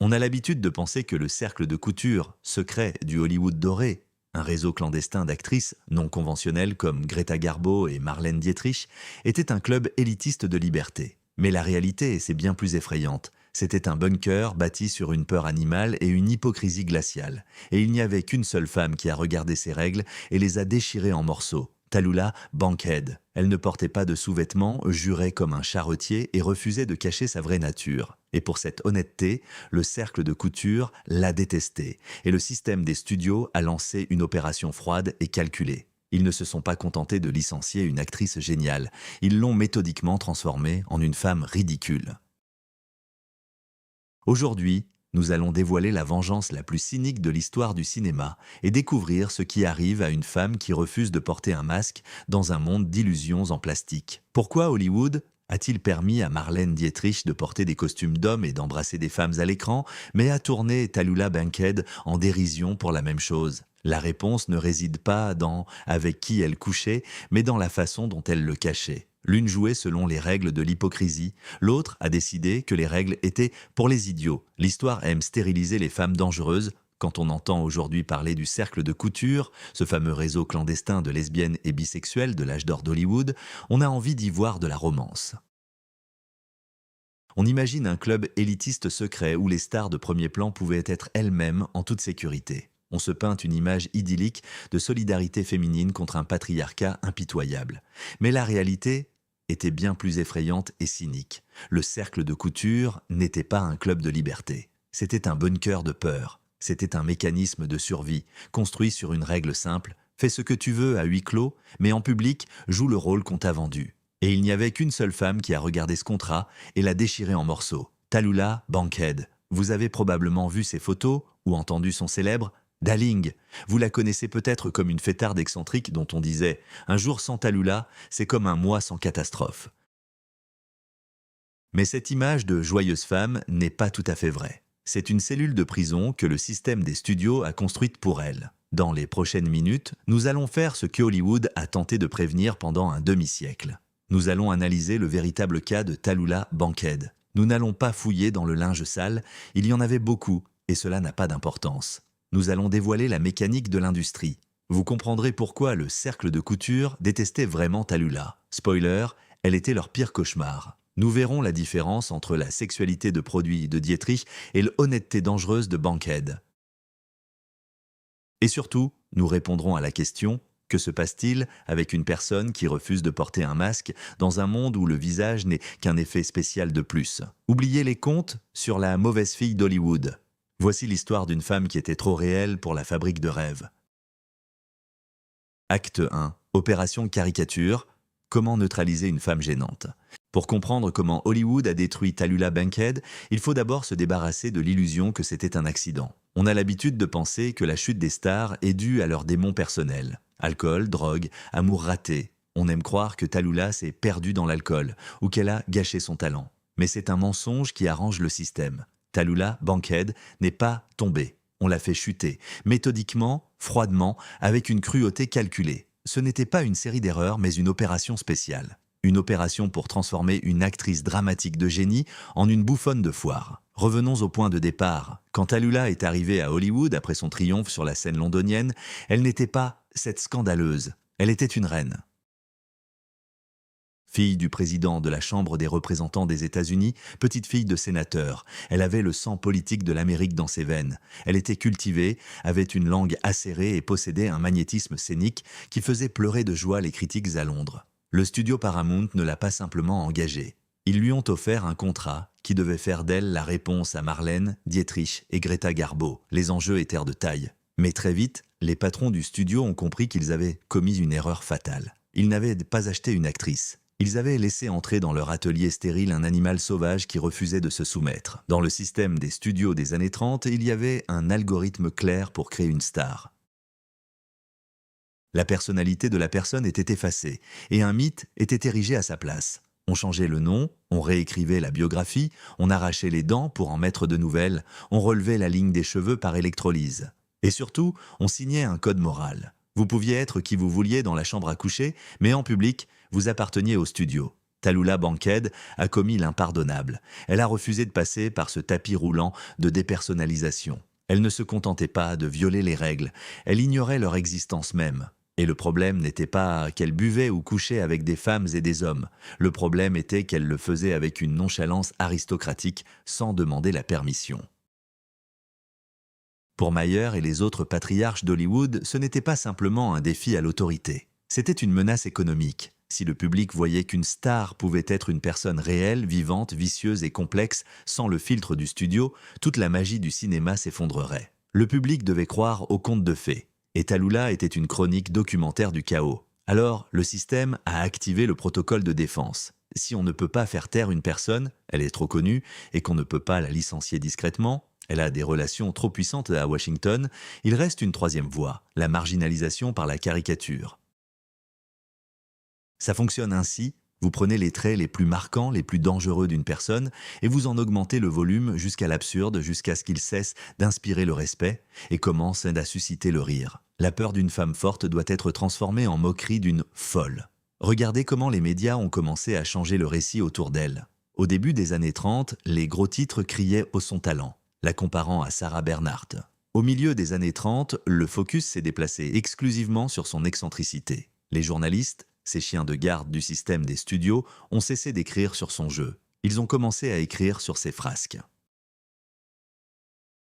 On a l'habitude de penser que le cercle de couture, secret du Hollywood doré, un réseau clandestin d'actrices non conventionnelles comme Greta Garbo et Marlène Dietrich, était un club élitiste de liberté. Mais la réalité, c'est bien plus effrayante. C'était un bunker bâti sur une peur animale et une hypocrisie glaciale. Et il n'y avait qu'une seule femme qui a regardé ces règles et les a déchirées en morceaux. Tallulah Bankhead. Elle ne portait pas de sous-vêtements, jurait comme un charretier et refusait de cacher sa vraie nature. Et pour cette honnêteté, le cercle de couture l'a détestée. Et le système des studios a lancé une opération froide et calculée. Ils ne se sont pas contentés de licencier une actrice géniale. Ils l'ont méthodiquement transformée en une femme ridicule. Aujourd'hui, nous allons dévoiler la vengeance la plus cynique de l'histoire du cinéma et découvrir ce qui arrive à une femme qui refuse de porter un masque dans un monde d'illusions en plastique. Pourquoi Hollywood a-t-il permis à Marlène Dietrich de porter des costumes d'hommes et d'embrasser des femmes à l'écran, mais a tourné Tallulah Bankhead en dérision pour la même chose? La réponse ne réside pas dans avec qui elle couchait, mais dans la façon dont elle le cachait. L'une jouait selon les règles de l'hypocrisie, l'autre a décidé que les règles étaient pour les idiots. L'histoire aime stériliser les femmes dangereuses. Quand on entend aujourd'hui parler du cercle de couture, ce fameux réseau clandestin de lesbiennes et bisexuelles de l'âge d'or d'Hollywood, on a envie d'y voir de la romance. On imagine un club élitiste secret où les stars de premier plan pouvaient être elles-mêmes en toute sécurité. On se peint une image idyllique de solidarité féminine contre un patriarcat impitoyable. Mais la réalité était bien plus effrayante et cynique. Le cercle de couture n'était pas un club de liberté. C'était un bunker de peur. C'était un mécanisme de survie, construit sur une règle simple: fais ce que tu veux à huis clos, mais en public, joue le rôle qu'on t'a vendu. Et il n'y avait qu'une seule femme qui a regardé ce contrat et l'a déchiré en morceaux. Tallulah Bankhead. Vous avez probablement vu ses photos ou entendu son célèbre Darling. Vous la connaissez peut-être comme une fêtarde excentrique dont on disait « Un jour sans Tallulah, c'est comme un mois sans catastrophe ». Mais cette image de joyeuse femme n'est pas tout à fait vraie. C'est une cellule de prison que le système des studios a construite pour elle. Dans les prochaines minutes, nous allons faire ce que Hollywood a tenté de prévenir pendant un demi-siècle. Nous allons analyser le véritable cas de Tallulah Bankhead. Nous n'allons pas fouiller dans le linge sale, il y en avait beaucoup, et cela n'a pas d'importance. Nous allons dévoiler la mécanique de l'industrie. Vous comprendrez pourquoi le cercle de couture détestait vraiment Tallulah. Spoiler, elle était leur pire cauchemar. Nous verrons la différence entre la sexualité de produit de Dietrich et l'honnêteté dangereuse de Bankhead. Et surtout, nous répondrons à la question: que se passe-t-il avec une personne qui refuse de porter un masque dans un monde où le visage n'est qu'un effet spécial de plus? Oubliez les contes sur la mauvaise fille d'Hollywood. Voici l'histoire d'une femme qui était trop réelle pour la fabrique de rêves. Acte 1. Opération caricature. Comment neutraliser une femme gênante? Pour comprendre comment Hollywood a détruit Tallulah Bankhead, il faut d'abord se débarrasser de l'illusion que c'était un accident. On a l'habitude de penser que la chute des stars est due à leurs démons personnels. Alcool, drogue, amour raté. On aime croire que Tallulah s'est perdue dans l'alcool ou qu'elle a gâché son talent. Mais c'est un mensonge qui arrange le système. Tallulah Bankhead n'est pas tombée. On l'a fait chuter, méthodiquement, froidement, avec une cruauté calculée. Ce n'était pas une série d'erreurs, mais une opération spéciale. Une opération pour transformer une actrice dramatique de génie en une bouffonne de foire. Revenons au point de départ. Quand Tallulah est arrivée à Hollywood après son triomphe sur la scène londonienne, elle n'était pas cette scandaleuse. Elle était une reine. Fille du président de la Chambre des représentants des États-Unis, petite fille de sénateur, elle avait le sang politique de l'Amérique dans ses veines. Elle était cultivée, avait une langue acérée et possédait un magnétisme scénique qui faisait pleurer de joie les critiques à Londres. Le studio Paramount ne l'a pas simplement engagée. Ils lui ont offert un contrat qui devait faire d'elle la réponse à Marlène, Dietrich et Greta Garbo. Les enjeux étaient de taille. Mais très vite, les patrons du studio ont compris qu'ils avaient commis une erreur fatale. Ils n'avaient pas acheté une actrice. Ils avaient laissé entrer dans leur atelier stérile un animal sauvage qui refusait de se soumettre. Dans le système des studios des années 30, il y avait un algorithme clair pour créer une star. La personnalité de la personne était effacée et un mythe était érigé à sa place. On changeait le nom, on réécrivait la biographie, on arrachait les dents pour en mettre de nouvelles, on relevait la ligne des cheveux par électrolyse. Et surtout, on signait un code moral. Vous pouviez être qui vous vouliez dans la chambre à coucher, mais en public, vous apparteniez au studio. Tallulah Bankhead a commis l'impardonnable. Elle a refusé de passer par ce tapis roulant de dépersonnalisation. Elle ne se contentait pas de violer les règles, elle ignorait leur existence même. Et le problème n'était pas qu'elle buvait ou couchait avec des femmes et des hommes. Le problème était qu'elle le faisait avec une nonchalance aristocratique sans demander la permission. Pour Mayer et les autres patriarches d'Hollywood, ce n'était pas simplement un défi à l'autorité. C'était une menace économique. Si le public voyait qu'une star pouvait être une personne réelle, vivante, vicieuse et complexe, sans le filtre du studio, toute la magie du cinéma s'effondrerait. Le public devait croire aux contes de fées. Et Tallulah était une chronique documentaire du chaos. Alors, le système a activé le protocole de défense. Si on ne peut pas faire taire une personne, elle est trop connue, et qu'on ne peut pas la licencier discrètement, elle a des relations trop puissantes à Washington, il reste une troisième voie, la marginalisation par la caricature. Ça fonctionne ainsi, vous prenez les traits les plus marquants, les plus dangereux d'une personne, et vous en augmentez le volume jusqu'à l'absurde, jusqu'à ce qu'il cesse d'inspirer le respect et commence à susciter le rire. La peur d'une femme forte doit être transformée en moquerie d'une folle. Regardez comment les médias ont commencé à changer le récit autour d'elle. Au début des années 30, les gros titres criaient au son talent, la comparant à Sarah Bernhardt. Au milieu des années 30, le focus s'est déplacé exclusivement sur son excentricité. Les journalistes, ces chiens de garde du système des studios, ont cessé d'écrire sur son jeu. Ils ont commencé à écrire sur ses frasques.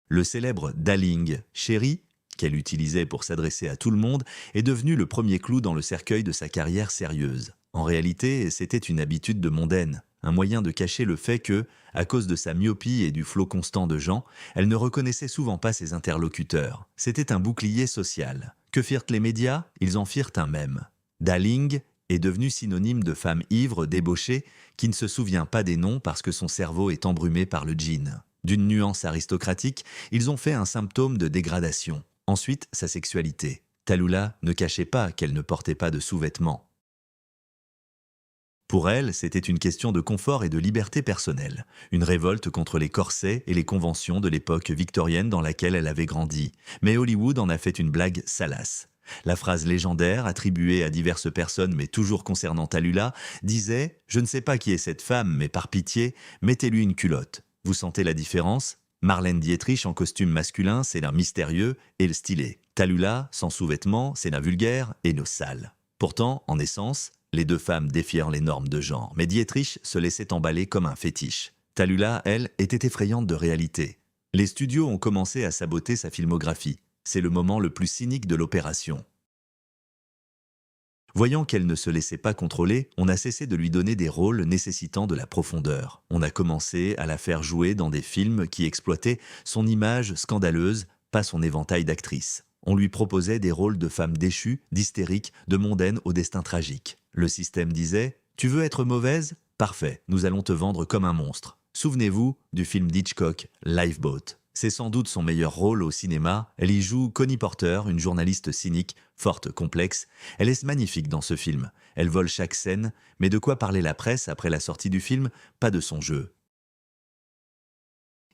Le célèbre Darling, chéri, qu'elle utilisait pour s'adresser à tout le monde, est devenu le premier clou dans le cercueil de sa carrière sérieuse. En réalité, c'était une habitude de mondaine, un moyen de cacher le fait que, à cause de sa myopie et du flot constant de gens, elle ne reconnaissait souvent pas ses interlocuteurs. C'était un bouclier social. Que firent les médias? Ils en firent un mème. Darling est devenu synonyme de femme ivre, débauchée, qui ne se souvient pas des noms parce que son cerveau est embrumé par le gin. D'une nuance aristocratique, ils ont fait un symptôme de dégradation. Ensuite, sa sexualité. Tallulah ne cachait pas qu'elle ne portait pas de sous-vêtements. Pour elle, c'était une question de confort et de liberté personnelle, une révolte contre les corsets et les conventions de l'époque victorienne dans laquelle elle avait grandi. Mais Hollywood en a fait une blague salace. La phrase légendaire, attribuée à diverses personnes mais toujours concernant Tallulah, disait « Je ne sais pas qui est cette femme, mais par pitié, mettez-lui une culotte. Vous sentez la différence ? Marlène Dietrich en costume masculin, c'est l'un mystérieux et le stylé. Tallulah, sans sous-vêtements, c'est l'un vulgaire et le sale. » Pourtant, en essence, les deux femmes défièrent les normes de genre, mais Dietrich se laissait emballer comme un fétiche. Tallulah, elle, était effrayante de réalité. Les studios ont commencé à saboter sa filmographie. C'est le moment le plus cynique de l'opération. Voyant qu'elle ne se laissait pas contrôler, on a cessé de lui donner des rôles nécessitant de la profondeur. On a commencé à la faire jouer dans des films qui exploitaient son image scandaleuse, pas son éventail d'actrices. On lui proposait des rôles de femmes déchues, d'hystériques, de mondaines au destin tragique. Le système disait « Tu veux être mauvaise ? Parfait, nous allons te vendre comme un monstre. » Souvenez-vous du film d'Hitchcock, Lifeboat. C'est sans doute son meilleur rôle au cinéma. Elle y joue Connie Porter, une journaliste cynique, forte, complexe. Elle est magnifique dans ce film. Elle vole chaque scène, mais de quoi parler la presse après la sortie du film? Pas de son jeu.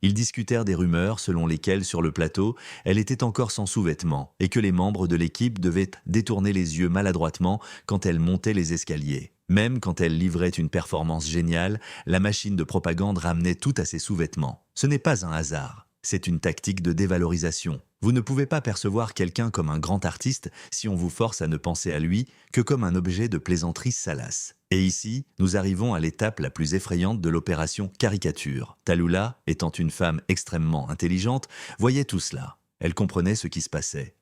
Ils discutèrent des rumeurs selon lesquelles, sur le plateau, elle était encore sans sous-vêtements et que les membres de l'équipe devaient détourner les yeux maladroitement quand elle montait les escaliers. Même quand elle livrait une performance géniale, la machine de propagande ramenait tout à ses sous-vêtements. Ce n'est pas un hasard. C'est une tactique de dévalorisation. Vous ne pouvez pas percevoir quelqu'un comme un grand artiste si on vous force à ne penser à lui que comme un objet de plaisanterie salace. Et ici, nous arrivons à l'étape la plus effrayante de l'opération caricature. Tallulah, étant une femme extrêmement intelligente, voyait tout cela. Elle comprenait ce qui se passait.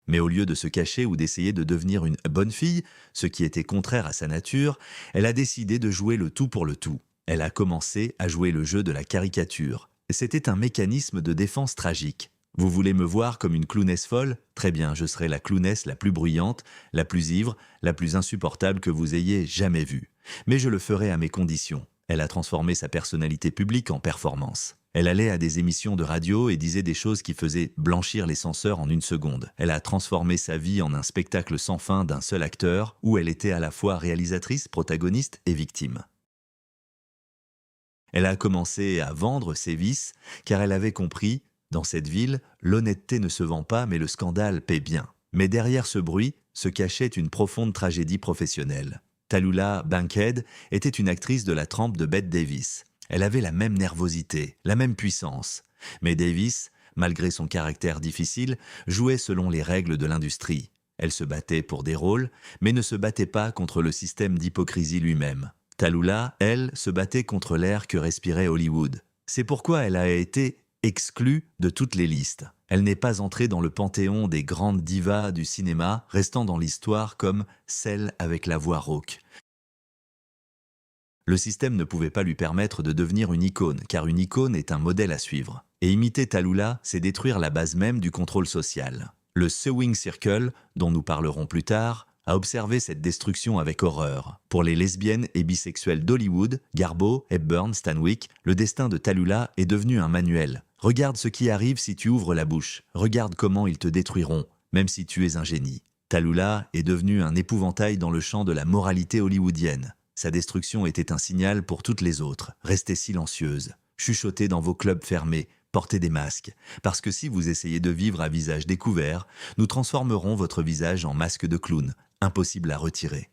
Mais au lieu de se cacher ou d'essayer de devenir une bonne fille, ce qui était contraire à sa nature, elle a décidé de jouer le tout pour le tout. Elle a commencé à jouer le jeu de la caricature. C'était un mécanisme de défense tragique. Vous voulez me voir comme une clownesse folle? Très bien, je serai la clownesse la plus bruyante, la plus ivre, la plus insupportable que vous ayez jamais vue. Mais je le ferai à mes conditions. Elle a transformé sa personnalité publique en performance. Elle allait à des émissions de radio et disait des choses qui faisaient blanchir les censeurs en une seconde. Elle a transformé sa vie en un spectacle sans fin d'un seul acteur, où elle était à la fois réalisatrice, protagoniste et victime. Elle a commencé à vendre ses vices, car elle avait compris, dans cette ville, l'honnêteté ne se vend pas, mais le scandale paie bien. Mais derrière ce bruit se cachait une profonde tragédie professionnelle. Tallulah Bankhead était une actrice de la trempe de Bette Davis. Elle avait la même nervosité, la même puissance. Mais Davis, malgré son caractère difficile, jouait selon les règles de l'industrie. Elle se battait pour des rôles, mais ne se battait pas contre le système d'hypocrisie lui-même. Tallulah, elle, se battait contre l'air que respirait Hollywood. C'est pourquoi elle a été exclue de toutes les listes. Elle n'est pas entrée dans le panthéon des grandes divas du cinéma, restant dans l'histoire comme celle avec la voix rauque. Le système ne pouvait pas lui permettre de devenir une icône, car une icône est un modèle à suivre. Et imiter Tallulah, c'est détruire la base même du contrôle social. Le Sewing Circle, dont nous parlerons plus tard, a observé cette destruction avec horreur. Pour les lesbiennes et bisexuelles d'Hollywood, Garbo, Hepburn, Stanwyck, le destin de Tallulah est devenu un manuel. Regarde ce qui arrive si tu ouvres la bouche. Regarde comment ils te détruiront, même si tu es un génie. Tallulah est devenue un épouvantail dans le champ de la moralité hollywoodienne. Sa destruction était un signal pour toutes les autres. Restez silencieuses, chuchotez dans vos clubs fermés, portez des masques. Parce que si vous essayez de vivre à visage découvert, nous transformerons votre visage en masque de clown, impossible à retirer.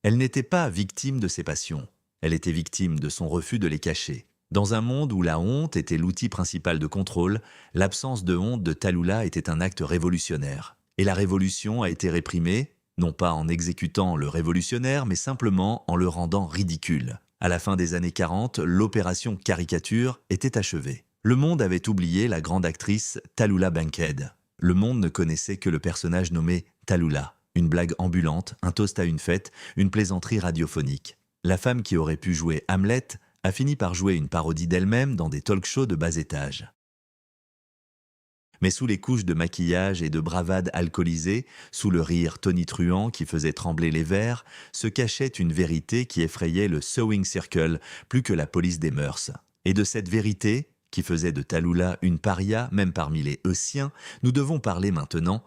Elle n'était pas victime de ses passions. Elle était victime de son refus de les cacher. Dans un monde où la honte était l'outil principal de contrôle, l'absence de honte de Tallulah était un acte révolutionnaire. Et la révolution a été réprimée, non pas en exécutant le révolutionnaire, mais simplement en le rendant ridicule. À la fin des années 40, l'opération caricature était achevée. Le monde avait oublié la grande actrice Tallulah Bankhead. Le monde ne connaissait que le personnage nommé Tallulah, une blague ambulante, un toast à une fête, une plaisanterie radiophonique. La femme qui aurait pu jouer Hamlet a fini par jouer une parodie d'elle-même dans des talk-shows de bas étage. Mais sous les couches de maquillage et de bravade alcoolisée, sous le rire tonitruant qui faisait trembler les verres, se cachait une vérité qui effrayait le Sewing Circle plus que la police des mœurs. Et de cette vérité, qui faisait de Tallulah une paria même parmi les Heusiens, nous devons parler maintenant.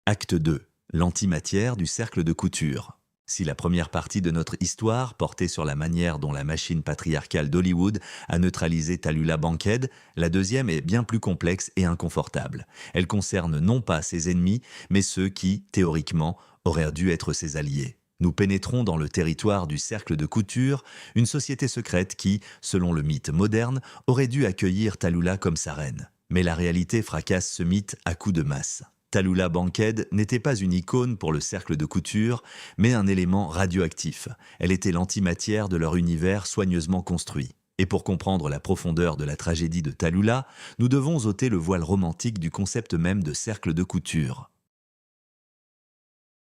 Acte 2. L'antimatière du cercle de couture. Si la première partie de notre histoire portait sur la manière dont la machine patriarcale d'Hollywood a neutralisé Tallulah Bankhead, la deuxième est bien plus complexe et inconfortable. Elle concerne non pas ses ennemis, mais ceux qui, théoriquement, auraient dû être ses alliés. Nous pénétrons dans le territoire du cercle de couture, une société secrète qui, selon le mythe moderne, aurait dû accueillir Tallulah comme sa reine. Mais la réalité fracasse ce mythe à coups de masse. Tallulah Bankhead n'était pas une icône pour le cercle de couture, mais un élément radioactif. Elle était l'antimatière de leur univers soigneusement construit. Et pour comprendre la profondeur de la tragédie de Tallulah, nous devons ôter le voile romantique du concept même de cercle de couture.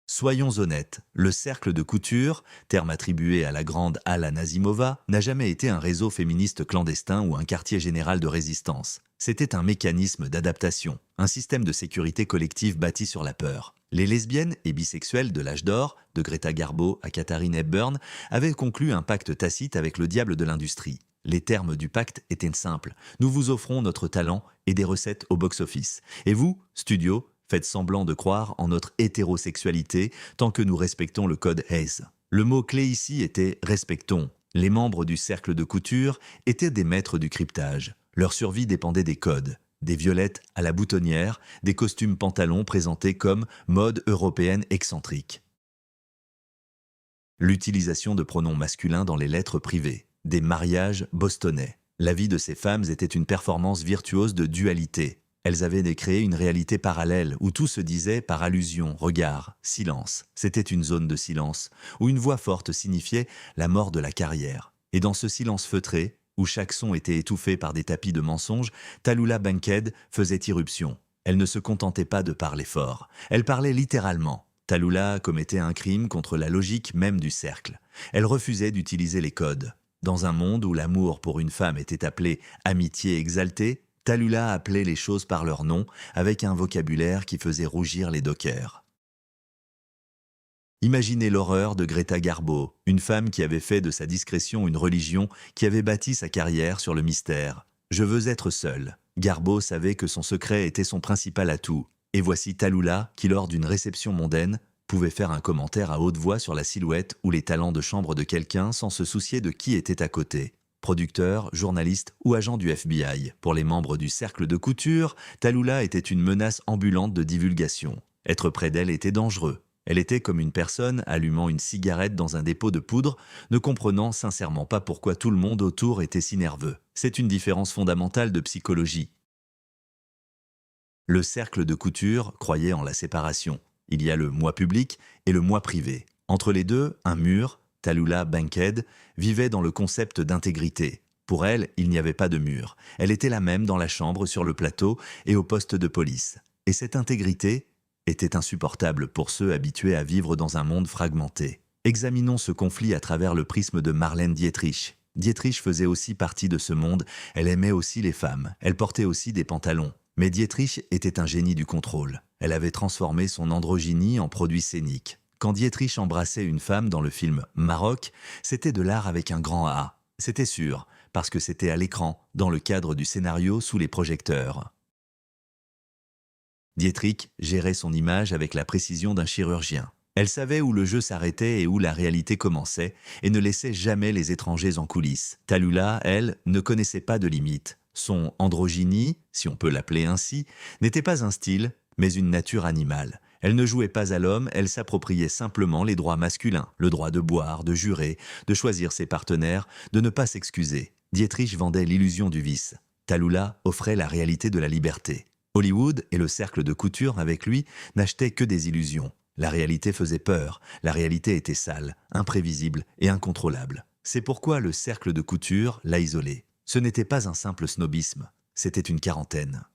Soyons honnêtes, le cercle de couture, terme attribué à la grande Alla Nazimova, n'a jamais été un réseau féministe clandestin ou un quartier général de résistance. C'était un mécanisme d'adaptation, un système de sécurité collective bâti sur la peur. Les lesbiennes et bisexuelles de l'âge d'or, de Greta Garbo à Katharine Hepburn, avaient conclu un pacte tacite avec le diable de l'industrie. Les termes du pacte étaient simples. Nous vous offrons notre talent et des recettes au box-office. Et vous, studio, faites semblant de croire en notre hétérosexualité tant que nous respectons le code Hayes. Le mot-clé ici était « respectons ». Les membres du cercle de couture étaient des maîtres du cryptage. Leur survie dépendait des codes. Des violettes à la boutonnière, des costumes pantalons présentés comme mode européenne excentrique. L'utilisation de pronoms masculins dans les lettres privées. Des mariages bostonnais. La vie de ces femmes était une performance virtuose de dualité. Elles avaient créé une réalité parallèle où tout se disait par allusion, regard, silence. C'était une zone de silence où une voix forte signifiait la mort de la carrière. Et dans ce silence feutré, où chaque son était étouffé par des tapis de mensonges, Tallulah Bankhead faisait irruption. Elle ne se contentait pas de parler fort. Elle parlait littéralement. Tallulah commettait un crime contre la logique même du cercle. Elle refusait d'utiliser les codes. Dans un monde où l'amour pour une femme était appelé « amitié exaltée », Tallulah appelait les choses par leur nom avec un vocabulaire qui faisait rougir les dockers. Imaginez l'horreur de Greta Garbo, une femme qui avait fait de sa discrétion une religion, qui avait bâti sa carrière sur le mystère. « Je veux être seule ». Garbo savait que son secret était son principal atout. Et voici Tallulah qui, lors d'une réception mondaine, pouvait faire un commentaire à haute voix sur la silhouette ou les talents de chambre de quelqu'un sans se soucier de qui était à côté. Producteur, journaliste ou agent du FBI. Pour les membres du cercle de couture, Tallulah était une menace ambulante de divulgation. Être près d'elle était dangereux. Elle était comme une personne allumant une cigarette dans un dépôt de poudre, ne comprenant sincèrement pas pourquoi tout le monde autour était si nerveux. C'est une différence fondamentale de psychologie. Le cercle de couture croyait en la séparation. Il y a le moi public et le moi privé. Entre les deux, un mur, Tallulah Bankhead, vivait dans le concept d'intégrité. Pour elle, il n'y avait pas de mur. Elle était la même dans la chambre, sur le plateau et au poste de police. Et cette intégrité était insupportable pour ceux habitués à vivre dans un monde fragmenté. Examinons ce conflit à travers le prisme de Marlène Dietrich. Dietrich faisait aussi partie de ce monde, elle aimait aussi les femmes, elle portait aussi des pantalons. Mais Dietrich était un génie du contrôle. Elle avait transformé son androgynie en produit scénique. Quand Dietrich embrassait une femme dans le film Maroc, c'était de l'art avec un grand A. C'était sûr, parce que c'était à l'écran, dans le cadre du scénario sous les projecteurs. Dietrich gérait son image avec la précision d'un chirurgien. Elle savait où le jeu s'arrêtait et où la réalité commençait, et ne laissait jamais les étrangers en coulisses. Tallulah, elle, ne connaissait pas de limites. Son androgynie, si on peut l'appeler ainsi, n'était pas un style, mais une nature animale. Elle ne jouait pas à l'homme, elle s'appropriait simplement les droits masculins, le droit de boire, de jurer, de choisir ses partenaires, de ne pas s'excuser. Dietrich vendait l'illusion du vice. Tallulah offrait la réalité de la liberté. Hollywood et le cercle de couture avec lui n'achetaient que des illusions. La réalité faisait peur, la réalité était sale, imprévisible et incontrôlable. C'est pourquoi le cercle de couture l'a isolé. Ce n'était pas un simple snobisme, c'était une quarantaine.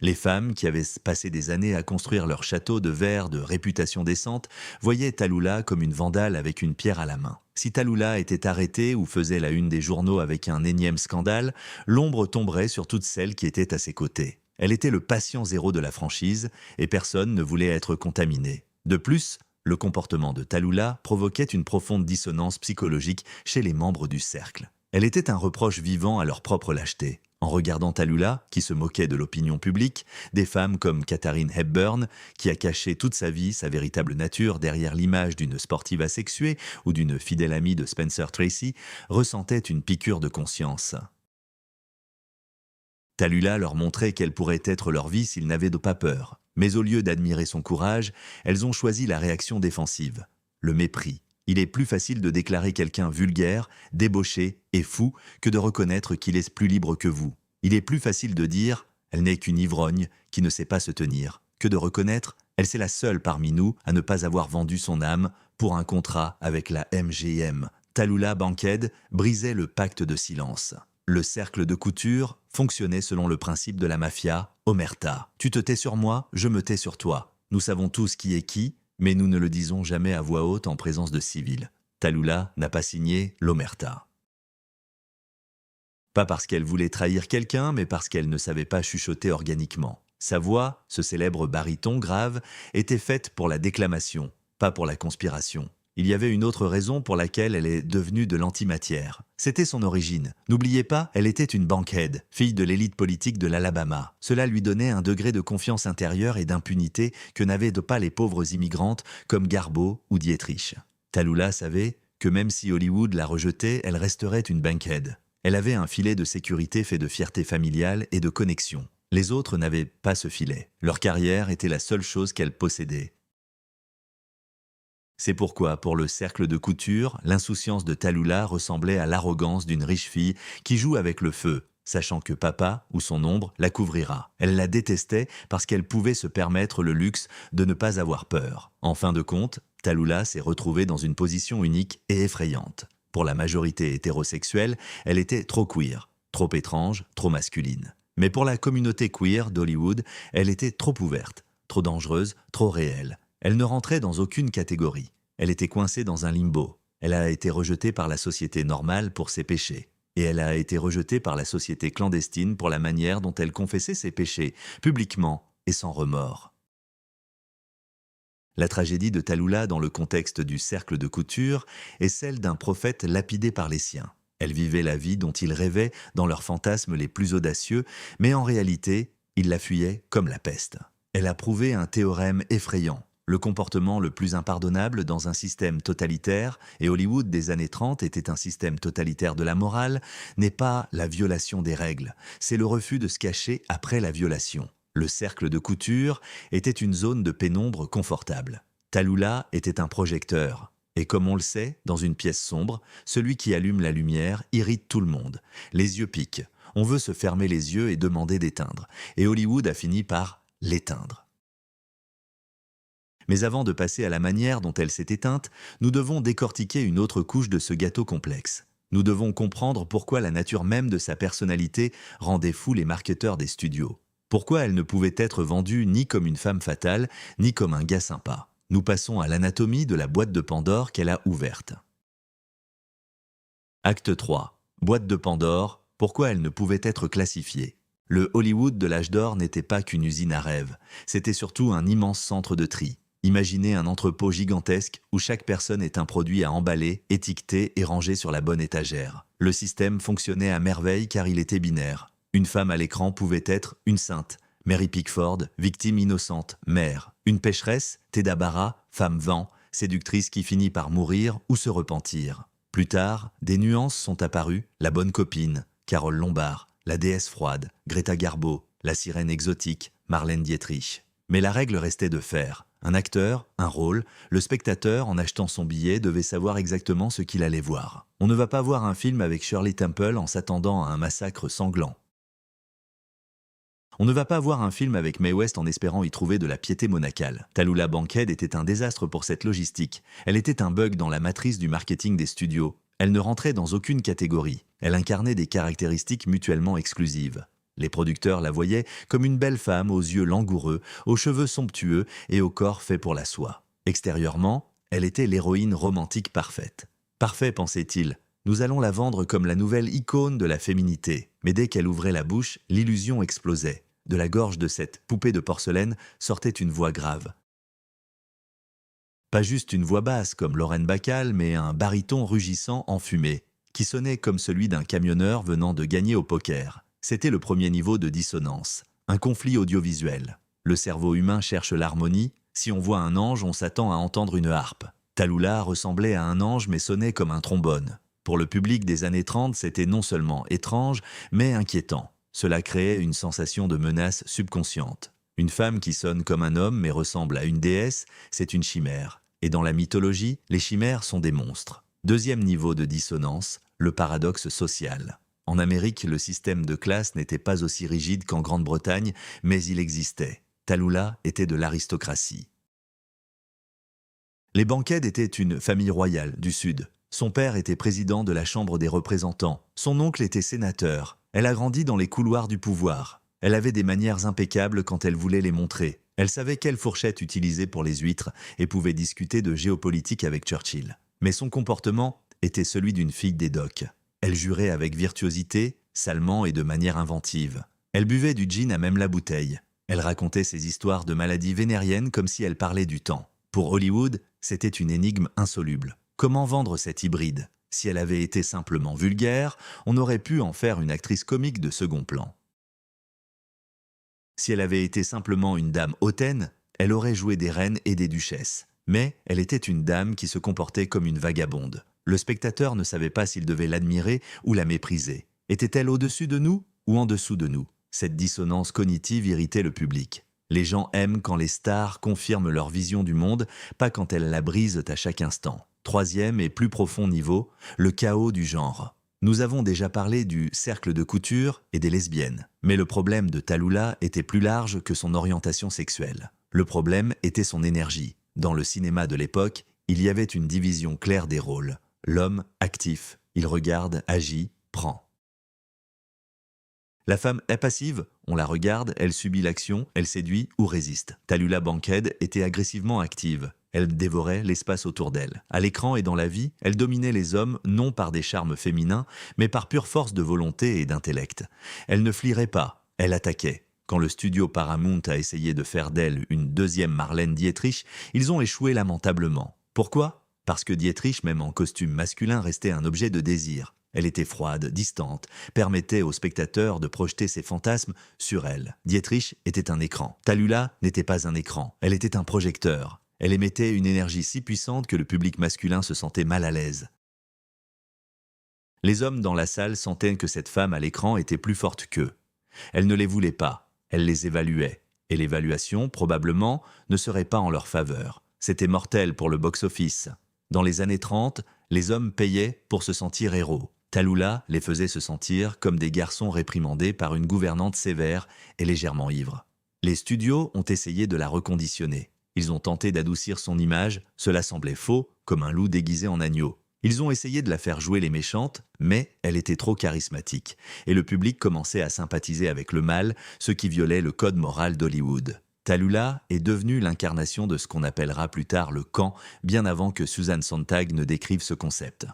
Les femmes, qui avaient passé des années à construire leur château de verre de réputation décente, voyaient Tallulah comme une vandale avec une pierre à la main. Si Tallulah était arrêtée ou faisait la une des journaux avec un énième scandale, l'ombre tomberait sur toutes celles qui étaient à ses côtés. Elle était le patient zéro de la franchise et personne ne voulait être contaminé. De plus, le comportement de Tallulah provoquait une profonde dissonance psychologique chez les membres du cercle. Elle était un reproche vivant à leur propre lâcheté. En regardant Tallulah, qui se moquait de l'opinion publique, des femmes comme Katharine Hepburn, qui a caché toute sa vie sa véritable nature derrière l'image d'une sportive asexuée ou d'une fidèle amie de Spencer Tracy, ressentaient une piqûre de conscience. Tallulah leur montrait quelle pourrait être leur vie s'ils n'avaient pas peur. Mais au lieu d'admirer son courage, elles ont choisi la réaction défensive, le mépris. Il est plus facile de déclarer quelqu'un vulgaire, débauché et fou que de reconnaître qu'il est plus libre que vous. Il est plus facile de dire « elle n'est qu'une ivrogne qui ne sait pas se tenir » que de reconnaître « elle c'est la seule parmi nous à ne pas avoir vendu son âme pour un contrat avec la MGM ». Tallulah Bankhead brisait le pacte de silence. Le cercle de couture fonctionnait selon le principe de la mafia, omerta. Tu te tais sur moi, je me tais sur toi. Nous savons tous qui est qui, mais nous ne le disons jamais à voix haute en présence de civils. Tallulah n'a pas signé l'omerta. Pas parce qu'elle voulait trahir quelqu'un, mais parce qu'elle ne savait pas chuchoter organiquement. Sa voix, ce célèbre baryton grave, était faite pour la déclamation, pas pour la conspiration. Il y avait une autre raison pour laquelle elle est devenue de l'antimatière. C'était son origine. N'oubliez pas, elle était une Bankhead, fille de l'élite politique de l'Alabama. Cela lui donnait un degré de confiance intérieure et d'impunité que n'avaient pas les pauvres immigrantes comme Garbo ou Dietrich. Tallulah savait que même si Hollywood la rejetait, elle resterait une Bankhead. Elle avait un filet de sécurité fait de fierté familiale et de connexion. Les autres n'avaient pas ce filet. Leur carrière était la seule chose qu'elle possédait. C'est pourquoi, pour le cercle de couture, l'insouciance de Tallulah ressemblait à l'arrogance d'une riche fille qui joue avec le feu, sachant que papa, ou son ombre, la couvrira. Elle la détestait parce qu'elle pouvait se permettre le luxe de ne pas avoir peur. En fin de compte, Tallulah s'est retrouvée dans une position unique et effrayante. Pour la majorité hétérosexuelle, elle était trop queer, trop étrange, trop masculine. Mais pour la communauté queer d'Hollywood, elle était trop ouverte, trop dangereuse, trop réelle. Elle ne rentrait dans aucune catégorie. Elle était coincée dans un limbo. Elle a été rejetée par la société normale pour ses péchés. Et elle a été rejetée par la société clandestine pour la manière dont elle confessait ses péchés, publiquement et sans remords. La tragédie de Tallulah dans le contexte du cercle de couture est celle d'un prophète lapidé par les siens. Elle vivait la vie dont il rêvait dans leurs fantasmes les plus audacieux, mais en réalité, il la fuyait comme la peste. Elle a prouvé un théorème effrayant. Le comportement le plus impardonnable dans un système totalitaire, et Hollywood des années 30 était un système totalitaire de la morale, n'est pas la violation des règles, c'est le refus de se cacher après la violation. Le cercle de couture était une zone de pénombre confortable. Tallulah était un projecteur. Et comme on le sait, dans une pièce sombre, celui qui allume la lumière irrite tout le monde. Les yeux piquent. On veut se fermer les yeux et demander d'éteindre. Et Hollywood a fini par l'éteindre. Mais avant de passer à la manière dont elle s'est éteinte, nous devons décortiquer une autre couche de ce gâteau complexe. Nous devons comprendre pourquoi la nature même de sa personnalité rendait fou les marketeurs des studios. Pourquoi elle ne pouvait être vendue ni comme une femme fatale, ni comme un gars sympa. Nous passons à l'anatomie de la boîte de Pandore qu'elle a ouverte. Acte 3. Boîte de Pandore, pourquoi elle ne pouvait être classifiée. Le Hollywood de l'âge d'or n'était pas qu'une usine à rêves, c'était surtout un immense centre de tri. Imaginez un entrepôt gigantesque où chaque personne est un produit à emballer, étiqueter et ranger sur la bonne étagère. Le système fonctionnait à merveille car il était binaire. Une femme à l'écran pouvait être une sainte, Mary Pickford, victime innocente, mère. Une pécheresse, Theda Bara, femme vent, séductrice qui finit par mourir ou se repentir. Plus tard, des nuances sont apparues, la bonne copine, Carole Lombard, la déesse froide, Greta Garbo, la sirène exotique, Marlène Dietrich. Mais la règle restait de faire. Un acteur, un rôle, le spectateur, en achetant son billet, devait savoir exactement ce qu'il allait voir. On ne va pas voir un film avec Shirley Temple en s'attendant à un massacre sanglant. On ne va pas voir un film avec Mae West en espérant y trouver de la piété monacale. Tallulah Bankhead était un désastre pour cette logistique. Elle était un bug dans la matrice du marketing des studios. Elle ne rentrait dans aucune catégorie. Elle incarnait des caractéristiques mutuellement exclusives. Les producteurs la voyaient comme une belle femme aux yeux langoureux, aux cheveux somptueux et au corps fait pour la soie. Extérieurement, elle était l'héroïne romantique parfaite. Parfait, pensait-il. Nous allons la vendre comme la nouvelle icône de la féminité. Mais dès qu'elle ouvrait la bouche, l'illusion explosait. De la gorge de cette poupée de porcelaine sortait une voix grave. Pas juste une voix basse comme Lorraine Bacall, mais un baryton rugissant enfumé, qui sonnait comme celui d'un camionneur venant de gagner au poker. C'était le premier niveau de dissonance, un conflit audiovisuel. Le cerveau humain cherche l'harmonie. Si on voit un ange, on s'attend à entendre une harpe. Tallulah ressemblait à un ange mais sonnait comme un trombone. Pour le public des années 30, c'était non seulement étrange, mais inquiétant. Cela créait une sensation de menace subconsciente. Une femme qui sonne comme un homme mais ressemble à une déesse, c'est une chimère. Et dans la mythologie, les chimères sont des monstres. Deuxième niveau de dissonance, le paradoxe social. En Amérique, le système de classe n'était pas aussi rigide qu'en Grande-Bretagne, mais il existait. Tallulah était de l'aristocratie. Les Bankhead étaient une famille royale du Sud. Son père était président de la Chambre des représentants. Son oncle était sénateur. Elle a grandi dans les couloirs du pouvoir. Elle avait des manières impeccables quand elle voulait les montrer. Elle savait quelle fourchette utiliser pour les huîtres et pouvait discuter de géopolitique avec Churchill. Mais son comportement était celui d'une fille des docks. Elle jurait avec virtuosité, salement et de manière inventive. Elle buvait du gin à même la bouteille. Elle racontait ses histoires de maladies vénériennes comme si elle parlait du temps. Pour Hollywood, c'était une énigme insoluble. Comment vendre cette hybride ? Si elle avait été simplement vulgaire, on aurait pu en faire une actrice comique de second plan. Si elle avait été simplement une dame hautaine, elle aurait joué des reines et des duchesses. Mais elle était une dame qui se comportait comme une vagabonde. Le spectateur ne savait pas s'il devait l'admirer ou la mépriser. Était-elle au-dessus de nous ou en dessous de nous ? Cette dissonance cognitive irritait le public. Les gens aiment quand les stars confirment leur vision du monde, pas quand elles la brisent à chaque instant. Troisième et plus profond niveau, le chaos du genre. Nous avons déjà parlé du cercle de couture et des lesbiennes. Mais le problème de Tallulah était plus large que son orientation sexuelle. Le problème était son énergie. Dans le cinéma de l'époque, il y avait une division claire des rôles. L'homme actif, il regarde, agit, prend. La femme est passive, on la regarde, elle subit l'action, elle séduit ou résiste. Tallulah Bankhead était agressivement active. Elle dévorait l'espace autour d'elle. À l'écran et dans la vie, elle dominait les hommes non par des charmes féminins, mais par pure force de volonté et d'intellect. Elle ne flairait pas, elle attaquait. Quand le studio Paramount a essayé de faire d'elle une deuxième Marlène Dietrich, ils ont échoué lamentablement. Pourquoi ? Parce que Dietrich, même en costume masculin, restait un objet de désir. Elle était froide, distante, permettait au spectateur de projeter ses fantasmes sur elle. Dietrich était un écran. Tallulah n'était pas un écran, elle était un projecteur. Elle émettait une énergie si puissante que le public masculin se sentait mal à l'aise. Les hommes dans la salle sentaient que cette femme à l'écran était plus forte qu'eux. Elle ne les voulait pas, elle les évaluait. Et l'évaluation, probablement, ne serait pas en leur faveur. C'était mortel pour le box-office. Dans les années 30, les hommes payaient pour se sentir héros. Tallulah les faisait se sentir comme des garçons réprimandés par une gouvernante sévère et légèrement ivre. Les studios ont essayé de la reconditionner. Ils ont tenté d'adoucir son image, cela semblait faux, comme un loup déguisé en agneau. Ils ont essayé de la faire jouer les méchantes, mais elle était trop charismatique, et le public commençait à sympathiser avec le mal, ce qui violait le code moral d'Hollywood. Tallulah est devenue l'incarnation de ce qu'on appellera plus tard le camp, bien avant que Susan Sontag ne décrive ce concept.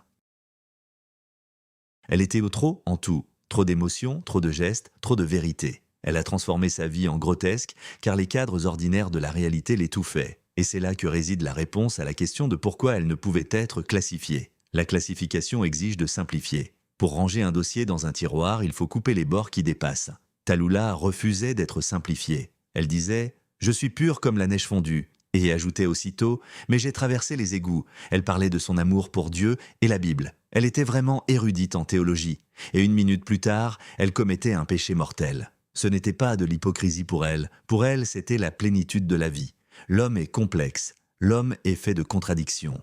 Elle était au trop en tout, trop d'émotions, trop de gestes, trop de vérité. Elle a transformé sa vie en grotesque, car les cadres ordinaires de la réalité l'étouffaient. Et c'est là que réside la réponse à la question de pourquoi elle ne pouvait être classifiée. La classification exige de simplifier. Pour ranger un dossier dans un tiroir, il faut couper les bords qui dépassent. Tallulah refusait d'être simplifiée. Elle disait « Je suis pure comme la neige fondue » et ajoutait aussitôt « Mais j'ai traversé les égouts ». Elle parlait de son amour pour Dieu et la Bible. Elle était vraiment érudite en théologie. Et une minute plus tard, elle commettait un péché mortel. Ce n'était pas de l'hypocrisie pour elle. Pour elle, c'était la plénitude de la vie. L'homme est complexe. L'homme est fait de contradictions.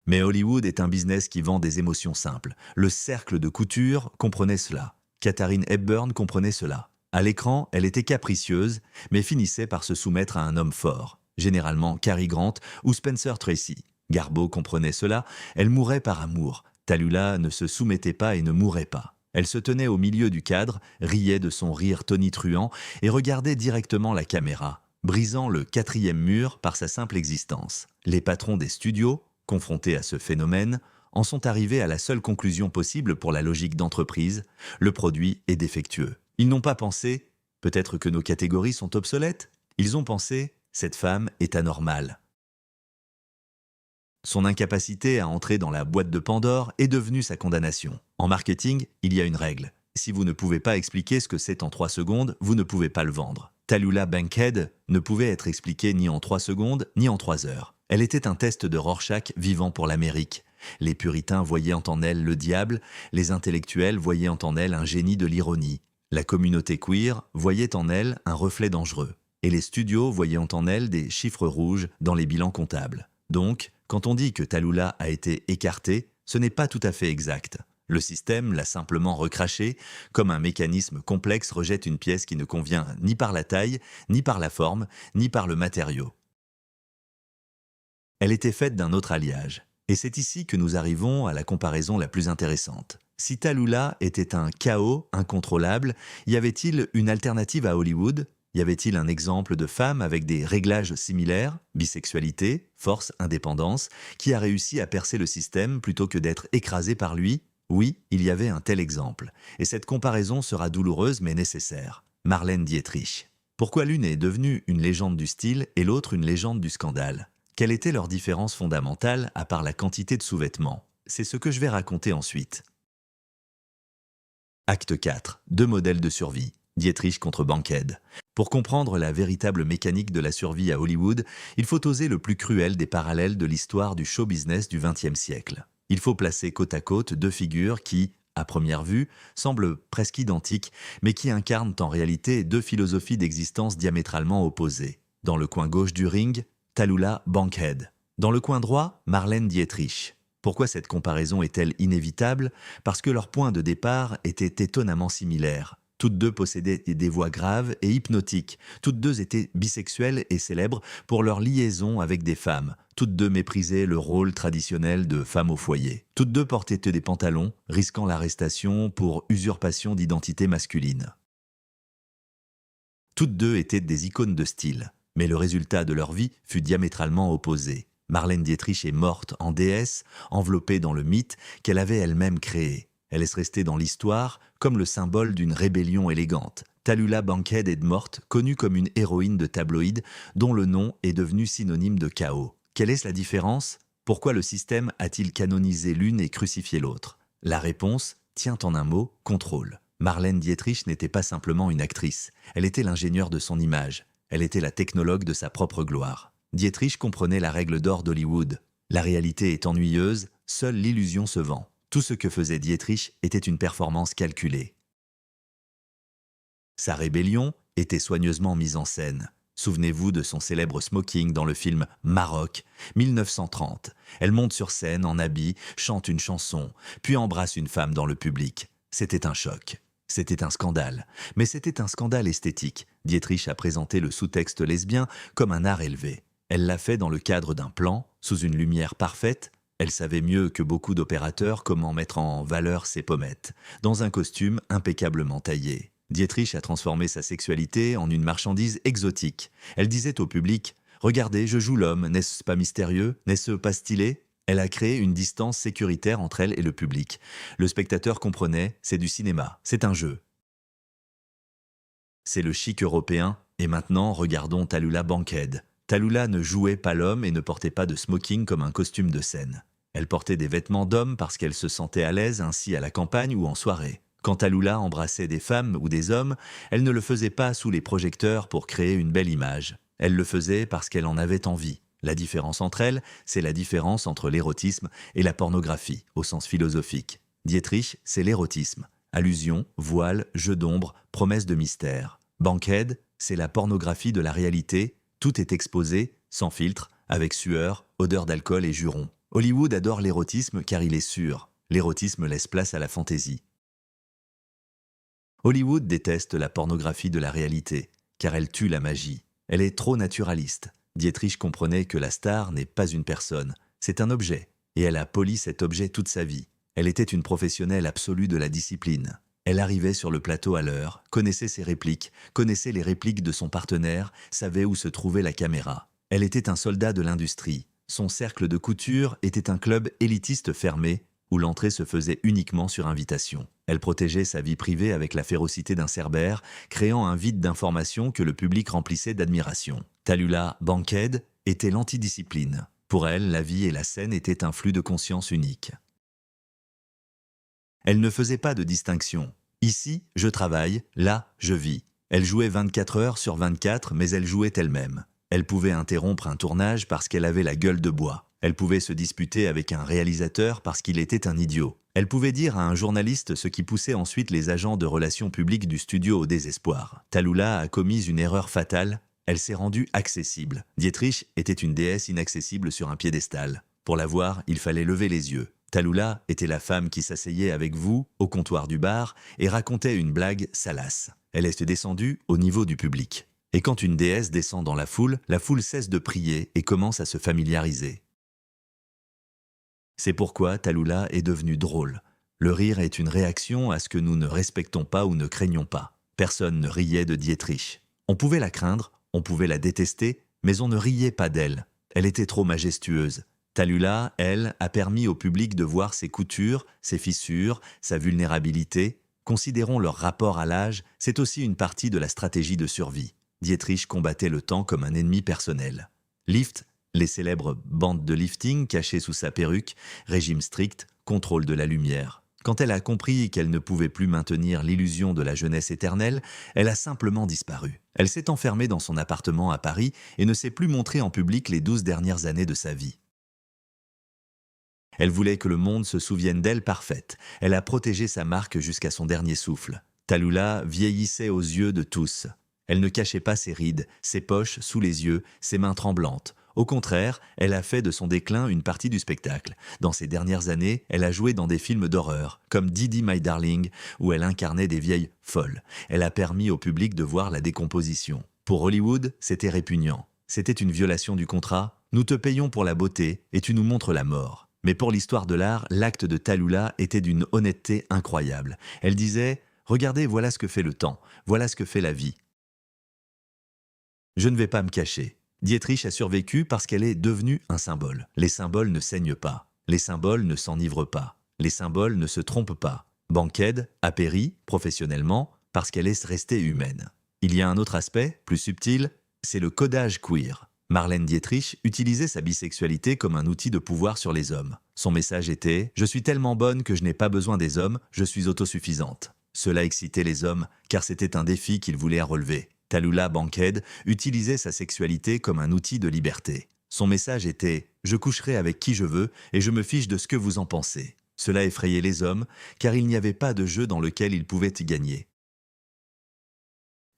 Mais Hollywood est un business qui vend des émotions simples. Le cercle de couture comprenait cela. Katharine Hepburn comprenait cela. À l'écran, elle était capricieuse, mais finissait par se soumettre à un homme fort, généralement Cary Grant ou Spencer Tracy. Garbo comprenait cela, elle mourait par amour. Tallulah ne se soumettait pas et ne mourait pas. Elle se tenait au milieu du cadre, riait de son rire tonitruant et regardait directement la caméra, brisant le quatrième mur par sa simple existence. Les patrons des studios, confrontés à ce phénomène, en sont arrivés à la seule conclusion possible pour la logique d'entreprise, le produit est défectueux. Ils n'ont pas pensé « peut-être que nos catégories sont obsolètes ». Ils ont pensé « cette femme est anormale ». Son incapacité à entrer dans la boîte de Pandore est devenue sa condamnation. En marketing, il y a une règle. Si vous ne pouvez pas expliquer ce que c'est en 3 secondes, vous ne pouvez pas le vendre. Tallulah Bankhead ne pouvait être expliquée ni en 3 secondes, ni en 3 heures. Elle était un test de Rorschach vivant pour l'Amérique. Les puritains voyaient en elle le diable, les intellectuels voyaient en elle un génie de l'ironie. La communauté queer voyait en elle un reflet dangereux. Et les studios voyaient en elle des chiffres rouges dans les bilans comptables. Donc, quand on dit que Tallulah a été écartée, ce n'est pas tout à fait exact. Le système l'a simplement recrachée, comme un mécanisme complexe rejette une pièce qui ne convient ni par la taille, ni par la forme, ni par le matériau. Elle était faite d'un autre alliage. Et c'est ici que nous arrivons à la comparaison la plus intéressante. Si Tallulah était un chaos incontrôlable, y avait-il une alternative à Hollywood ? Y avait-il un exemple de femme avec des réglages similaires, bisexualité, force, indépendance, qui a réussi à percer le système plutôt que d'être écrasée par lui ? Oui, il y avait un tel exemple. Et cette comparaison sera douloureuse mais nécessaire. Marlène Dietrich. Pourquoi l'une est devenue une légende du style et l'autre une légende du scandale ? Quelle était leur différence fondamentale à part la quantité de sous-vêtements ? C'est ce que je vais raconter ensuite. Acte 4. 2 modèles de survie. Dietrich contre Bankhead. Pour comprendre la véritable mécanique de la survie à Hollywood, il faut oser le plus cruel des parallèles de l'histoire du show business du XXe siècle. Il faut placer côte à côte 2 figures qui, à première vue, semblent presque identiques, mais qui incarnent en réalité 2 philosophies d'existence diamétralement opposées. Dans le coin gauche du ring, Tallulah Bankhead. Dans le coin droit, Marlène Dietrich. Pourquoi cette comparaison est-elle inévitable ? Parce que leurs points de départ étaient étonnamment similaires. Toutes 2 possédaient des voix graves et hypnotiques. Toutes 2 étaient bisexuelles et célèbres pour leur liaison avec des femmes. Toutes 2 méprisaient le rôle traditionnel de femme au foyer. Toutes 2 portaient des pantalons, risquant l'arrestation pour usurpation d'identité masculine. Toutes 2 étaient des icônes de style. Mais le résultat de leur vie fut diamétralement opposé. Marlène Dietrich est morte en déesse, enveloppée dans le mythe qu'elle avait elle-même créé. Elle est restée dans l'histoire comme le symbole d'une rébellion élégante. Tallulah Bankhead est morte, connue comme une héroïne de tabloïd dont le nom est devenu synonyme de chaos. Quelle est la différence ? Pourquoi le système a-t-il canonisé l'une et crucifié l'autre ? La réponse tient en un mot, contrôle. Marlène Dietrich n'était pas simplement une actrice, elle était l'ingénieure de son image. Elle était la technologue de sa propre gloire. Dietrich comprenait la règle d'or d'Hollywood. La réalité est ennuyeuse, seule l'illusion se vend. Tout ce que faisait Dietrich était une performance calculée. Sa rébellion était soigneusement mise en scène. Souvenez-vous de son célèbre smoking dans le film Maroc, 1930. Elle monte sur scène en habit, chante une chanson, puis embrasse une femme dans le public. C'était un choc. C'était un scandale. Mais c'était un scandale esthétique. Dietrich a présenté le sous-texte lesbien comme un art élevé. Elle l'a fait dans le cadre d'un plan, sous une lumière parfaite. Elle savait mieux que beaucoup d'opérateurs comment mettre en valeur ses pommettes, dans un costume impeccablement taillé. Dietrich a transformé sa sexualité en une marchandise exotique. Elle disait au public « Regardez, je joue l'homme, n'est-ce pas mystérieux? N'est-ce pas stylé ?» Elle a créé une distance sécuritaire entre elle et le public. Le spectateur comprenait « C'est du cinéma, c'est un jeu. » C'est le chic européen. Et maintenant, regardons Tallulah Bankhead. Tallulah ne jouait pas l'homme et ne portait pas de smoking comme un costume de scène. Elle portait des vêtements d'homme parce qu'elle se sentait à l'aise ainsi à la campagne ou en soirée. Quand Tallulah embrassait des femmes ou des hommes, elle ne le faisait pas sous les projecteurs pour créer une belle image. Elle le faisait parce qu'elle en avait envie. La différence entre elles, c'est la différence entre l'érotisme et la pornographie, au sens philosophique. Dietrich, c'est l'érotisme. Allusion, voile, jeu d'ombre, promesse de mystère. Bankhead, c'est la pornographie de la réalité. Tout est exposé, sans filtre, avec sueur, odeur d'alcool et jurons. Hollywood adore l'érotisme car il est sûr. L'érotisme laisse place à la fantaisie. Hollywood déteste la pornographie de la réalité, car elle tue la magie. Elle est trop naturaliste. Dietrich comprenait que la star n'est pas une personne, c'est un objet, et elle a poli cet objet toute sa vie. Elle était une professionnelle absolue de la discipline. Elle arrivait sur le plateau à l'heure, connaissait ses répliques, connaissait les répliques de son partenaire, savait où se trouvait la caméra. Elle était un soldat de l'industrie. Son cercle de couture était un club élitiste fermé, où l'entrée se faisait uniquement sur invitation. Elle protégeait sa vie privée avec la férocité d'un cerbère, créant un vide d'informations que le public remplissait d'admiration. Tallulah Bankhead était l'antidiscipline. Pour elle, la vie et la scène étaient un flux de conscience unique. Elle ne faisait pas de distinction. Ici, je travaille, là, je vis. Elle jouait 24 heures sur 24, mais elle jouait elle-même. Elle pouvait interrompre un tournage parce qu'elle avait la gueule de bois. Elle pouvait se disputer avec un réalisateur parce qu'il était un idiot. Elle pouvait dire à un journaliste ce qui poussait ensuite les agents de relations publiques du studio au désespoir. Tallulah a commis une erreur fatale. Elle s'est rendue accessible. Dietrich était une déesse inaccessible sur un piédestal. Pour la voir, il fallait lever les yeux. Tallulah était la femme qui s'asseyait avec vous au comptoir du bar et racontait une blague salace. Elle est descendue au niveau du public. Et quand une déesse descend dans la foule cesse de prier et commence à se familiariser. C'est pourquoi Tallulah est devenue drôle. Le rire est une réaction à ce que nous ne respectons pas ou ne craignons pas. Personne ne riait de Dietrich. On pouvait la craindre, on pouvait la détester, mais on ne riait pas d'elle. Elle était trop majestueuse. Tallulah, elle, a permis au public de voir ses coutures, ses fissures, sa vulnérabilité. Considérons leur rapport à l'âge, c'est aussi une partie de la stratégie de survie. Dietrich combattait le temps comme un ennemi personnel. Lift, les célèbres bandes de lifting cachées sous sa perruque, régime strict, contrôle de la lumière. Quand elle a compris qu'elle ne pouvait plus maintenir l'illusion de la jeunesse éternelle, elle a simplement disparu. Elle s'est enfermée dans son appartement à Paris et ne s'est plus montrée en public les 12 dernières années de sa vie. Elle voulait que le monde se souvienne d'elle parfaite. Elle a protégé sa marque jusqu'à son dernier souffle. Tallulah vieillissait aux yeux de tous. Elle ne cachait pas ses rides, ses poches sous les yeux, ses mains tremblantes. Au contraire, elle a fait de son déclin une partie du spectacle. Dans ces dernières années, elle a joué dans des films d'horreur, comme Didi My Darling, où elle incarnait des vieilles folles. Elle a permis au public de voir la décomposition. Pour Hollywood, c'était répugnant. C'était une violation du contrat. Nous te payons pour la beauté et tu nous montres la mort. Mais pour l'histoire de l'art, l'acte de Tallulah était d'une honnêteté incroyable. Elle disait « Regardez, voilà ce que fait le temps, voilà ce que fait la vie. Je ne vais pas me cacher. » Dietrich a survécu parce qu'elle est devenue un symbole. Les symboles ne saignent pas. Les symboles ne s'enivrent pas. Les symboles ne se trompent pas. Bankhead a péri, professionnellement, parce qu'elle est restée humaine. Il y a un autre aspect, plus subtil, c'est le codage queer. Marlène Dietrich utilisait sa bisexualité comme un outil de pouvoir sur les hommes. Son message était « Je suis tellement bonne que je n'ai pas besoin des hommes, je suis autosuffisante ». Cela excitait les hommes, car c'était un défi qu'ils voulaient relever. Tallulah Bankhead utilisait sa sexualité comme un outil de liberté. Son message était « Je coucherai avec qui je veux et je me fiche de ce que vous en pensez ». Cela effrayait les hommes, car il n'y avait pas de jeu dans lequel ils pouvaient y gagner.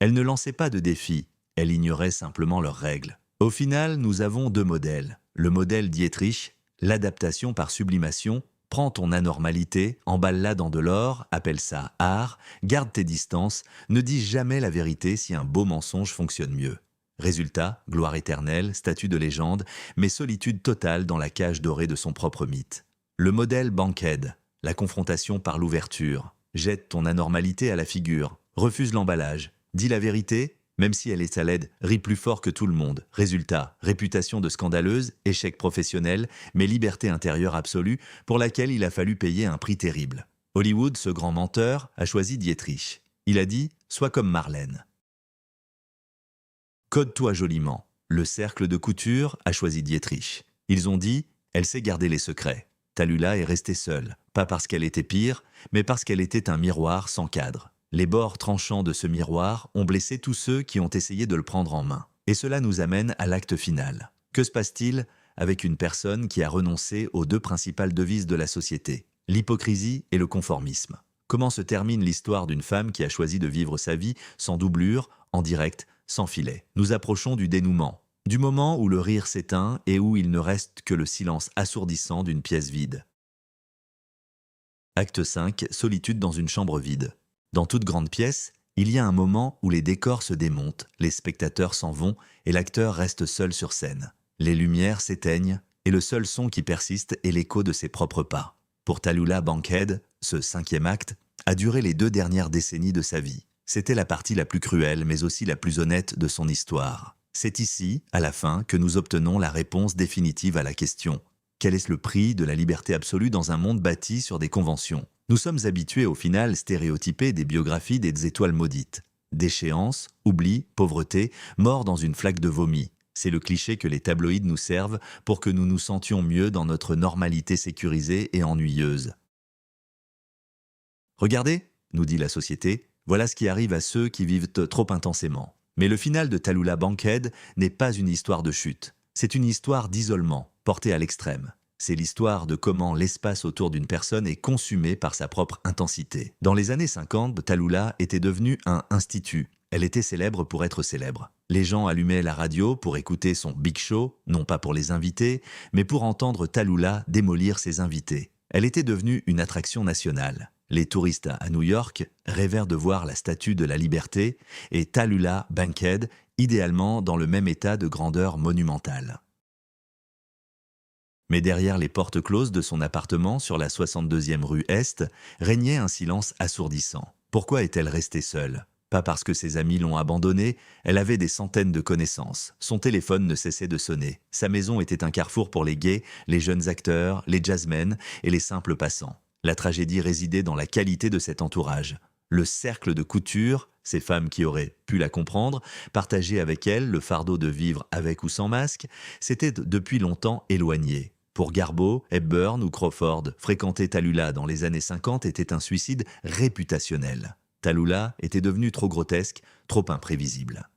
Elle ne lançait pas de défis, elle ignorait simplement leurs règles. Au final, nous avons deux modèles. Le modèle Dietrich, l'adaptation par sublimation, prends ton anormalité, emballe-la dans de l'or, appelle ça art, garde tes distances, ne dis jamais la vérité si un beau mensonge fonctionne mieux. Résultat, gloire éternelle, statut de légende, mais solitude totale dans la cage dorée de son propre mythe. Le modèle Bankhead, la confrontation par l'ouverture. Jette ton anormalité à la figure, refuse l'emballage, dis la vérité, même si elle est à l'aide, rit plus fort que tout le monde. Résultat, réputation de scandaleuse, échec professionnel, mais liberté intérieure absolue pour laquelle il a fallu payer un prix terrible. Hollywood, ce grand menteur, a choisi Dietrich. Il a dit « Sois comme Marlène ». Code-toi joliment. Le cercle de couture a choisi Dietrich. Ils ont dit « Elle sait garder les secrets ». Tallulah est restée seule, pas parce qu'elle était pire, mais parce qu'elle était un miroir sans cadre. Les bords tranchants de ce miroir ont blessé tous ceux qui ont essayé de le prendre en main. Et cela nous amène à l'acte final. Que se passe-t-il avec une personne qui a renoncé aux deux principales devises de la société, l'hypocrisie et le conformisme? Comment se termine l'histoire d'une femme qui a choisi de vivre sa vie sans doublure, en direct, sans filet? Nous approchons du dénouement, du moment où le rire s'éteint et où il ne reste que le silence assourdissant d'une pièce vide. Acte 5, solitude dans une chambre vide. Dans toute grande pièce, il y a un moment où les décors se démontent, les spectateurs s'en vont et l'acteur reste seul sur scène. Les lumières s'éteignent et le seul son qui persiste est l'écho de ses propres pas. Pour Tallulah Bankhead, ce 5e acte a duré les 2 dernières décennies de sa vie. C'était la partie la plus cruelle mais aussi la plus honnête de son histoire. C'est ici, à la fin, que nous obtenons la réponse définitive à la question. Quel est le prix de la liberté absolue dans un monde bâti sur des conventions? Nous sommes habitués au final stéréotypés des biographies des étoiles maudites. Déchéance, oubli, pauvreté, mort dans une flaque de vomi. C'est le cliché que les tabloïds nous servent pour que nous nous sentions mieux dans notre normalité sécurisée et ennuyeuse. Regardez, nous dit la société, voilà ce qui arrive à ceux qui vivent trop intensément. Mais le final de Tallulah Bankhead n'est pas une histoire de chute. C'est une histoire d'isolement, portée à l'extrême. C'est l'histoire de comment l'espace autour d'une personne est consumé par sa propre intensité. Dans les années 50, Tallulah était devenue un institut. Elle était célèbre pour être célèbre. Les gens allumaient la radio pour écouter son Big Show, non pas pour les inviter, mais pour entendre Tallulah démolir ses invités. Elle était devenue une attraction nationale. Les touristes à New York rêvèrent de voir la statue de la liberté et Tallulah Bankhead, idéalement dans le même état de grandeur monumentale. Mais derrière les portes closes de son appartement sur la 62e rue Est, régnait un silence assourdissant. Pourquoi est-elle restée seule? Pas parce que ses amis l'ont abandonnée, elle avait des centaines de connaissances. Son téléphone ne cessait de sonner. Sa maison était un carrefour pour les gays, les jeunes acteurs, les jazzmen et les simples passants. La tragédie résidait dans la qualité de cet entourage. Le cercle de couture, ces femmes qui auraient pu la comprendre, partager avec elle le fardeau de vivre avec ou sans masque, s'était depuis longtemps éloigné. Pour Garbo, Hepburn ou Crawford, fréquenter Tallulah dans les années 50 était un suicide réputationnel. Tallulah était devenue trop grotesque, trop imprévisible.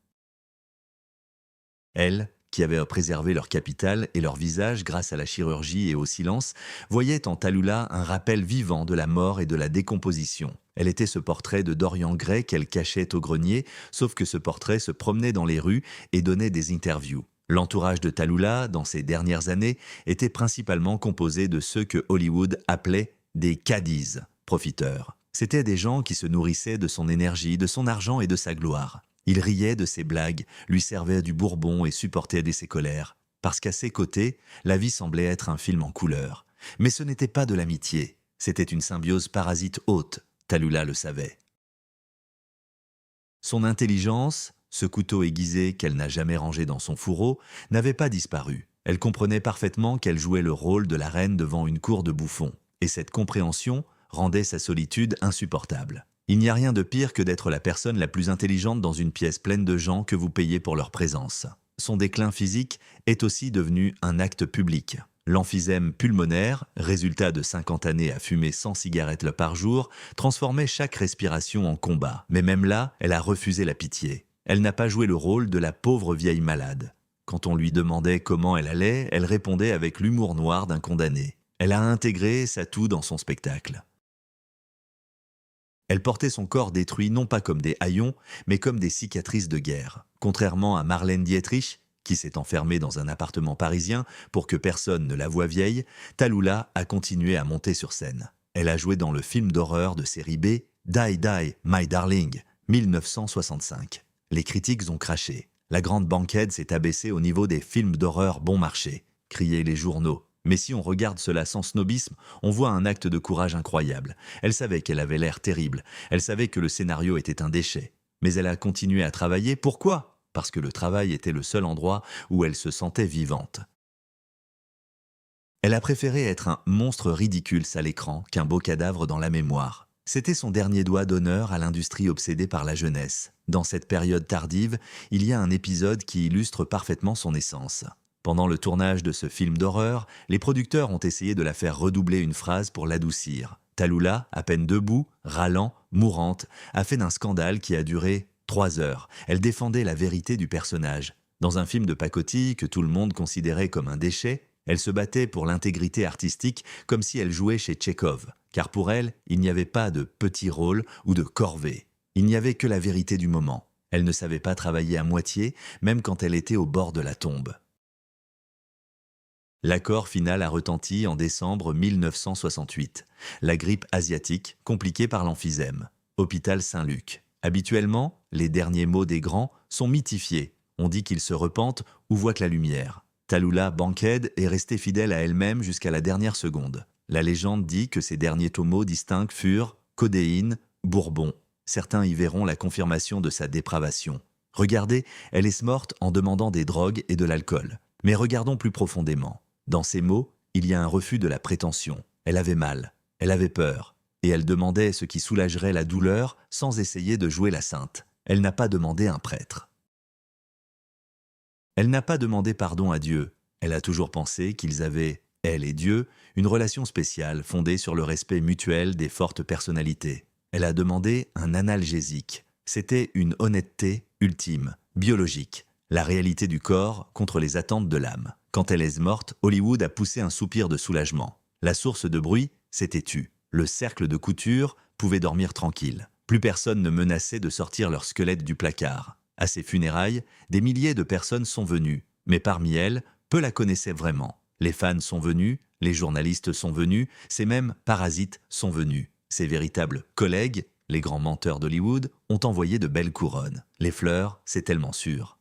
Elle, qui avait préservé leur capital et leur visage grâce à la chirurgie et au silence, voyait en Tallulah un rappel vivant de la mort et de la décomposition. Elle était ce portrait de Dorian Gray qu'elle cachait au grenier, sauf que ce portrait se promenait dans les rues et donnait des interviews. L'entourage de Tallulah, dans ces dernières années, était principalement composé de ceux que Hollywood appelait des caddies, profiteurs. C'étaient des gens qui se nourrissaient de son énergie, de son argent et de sa gloire. Ils riaient de ses blagues, lui servaient du bourbon et supportaient ses colères. Parce qu'à ses côtés, la vie semblait être un film en couleur. Mais ce n'était pas de l'amitié, c'était une symbiose parasite haute, Tallulah le savait. Son intelligence, ce couteau aiguisé qu'elle n'a jamais rangé dans son fourreau, n'avait pas disparu. Elle comprenait parfaitement qu'elle jouait le rôle de la reine devant une cour de bouffons. Et cette compréhension rendait sa solitude insupportable. Il n'y a rien de pire que d'être la personne la plus intelligente dans une pièce pleine de gens que vous payez pour leur présence. Son déclin physique est aussi devenu un acte public. L'emphysème pulmonaire, résultat de 50 années à fumer 100 cigarettes par jour, transformait chaque respiration en combat. Mais même là, elle a refusé la pitié. Elle n'a pas joué le rôle de la pauvre vieille malade. Quand on lui demandait comment elle allait, elle répondait avec l'humour noir d'un condamné. Elle a intégré sa toux dans son spectacle. Elle portait son corps détruit non pas comme des haillons, mais comme des cicatrices de guerre. Contrairement à Marlène Dietrich, qui s'est enfermée dans un appartement parisien pour que personne ne la voie vieille, Tallulah a continué à monter sur scène. Elle a joué dans le film d'horreur de série B Die Die, My Darling, 1965. Les critiques ont craché. La grande Bankhead s'est abaissée au niveau des films d'horreur bon marché, criaient les journaux. Mais si on regarde cela sans snobisme, on voit un acte de courage incroyable. Elle savait qu'elle avait l'air terrible, elle savait que le scénario était un déchet. Mais elle a continué à travailler, pourquoi? Parce que le travail était le seul endroit où elle se sentait vivante. Elle a préféré être un monstre ridicule à l'écran qu'un beau cadavre dans la mémoire. C'était son dernier doigt d'honneur à l'industrie obsédée par la jeunesse. Dans cette période tardive, il y a un épisode qui illustre parfaitement son essence. Pendant le tournage de ce film d'horreur, les producteurs ont essayé de la faire redoubler une phrase pour l'adoucir. Tallulah, à peine debout, râlant, mourante, a fait d'un scandale qui a duré 3 heures. Elle défendait la vérité du personnage. Dans un film de pacotille que tout le monde considérait comme un déchet, elle se battait pour l'intégrité artistique comme si elle jouait chez Tchekhov. Car pour elle, il n'y avait pas de petit rôle ou de corvée. Il n'y avait que la vérité du moment. Elle ne savait pas travailler à moitié, même quand elle était au bord de la tombe. L'accord final a retenti en décembre 1968. La grippe asiatique, compliquée par l'emphysème. Hôpital Saint-Luc. Habituellement, les derniers mots des grands sont mythifiés. On dit qu'ils se repentent ou voient que la lumière. Tallulah Bankhead est restée fidèle à elle-même jusqu'à la dernière seconde. La légende dit que ses derniers tomos distincts furent codéine, bourbon. Certains y verront la confirmation de sa dépravation. Regardez, elle est morte en demandant des drogues et de l'alcool. Mais regardons plus profondément. Dans ces mots, il y a un refus de la prétention. Elle avait mal, elle avait peur, et elle demandait ce qui soulagerait la douleur sans essayer de jouer la sainte. Elle n'a pas demandé un prêtre. Elle n'a pas demandé pardon à Dieu. Elle a toujours pensé qu'ils avaient, elle et Dieu, une relation spéciale fondée sur le respect mutuel des fortes personnalités. Elle a demandé un analgésique. C'était une honnêteté ultime, biologique. La réalité du corps contre les attentes de l'âme. Quand elle est morte, Hollywood a poussé un soupir de soulagement. La source de bruit s'était tue. Le cercle de couture pouvait dormir tranquille. Plus personne ne menaçait de sortir leur squelette du placard. À ses funérailles, des milliers de personnes sont venues. Mais parmi elles, peu la connaissaient vraiment. Les fans sont venus, les journalistes sont venus, ces mêmes parasites sont venus. Ses véritables collègues, les grands menteurs d'Hollywood, ont envoyé de belles couronnes. Les fleurs, c'est tellement sûr.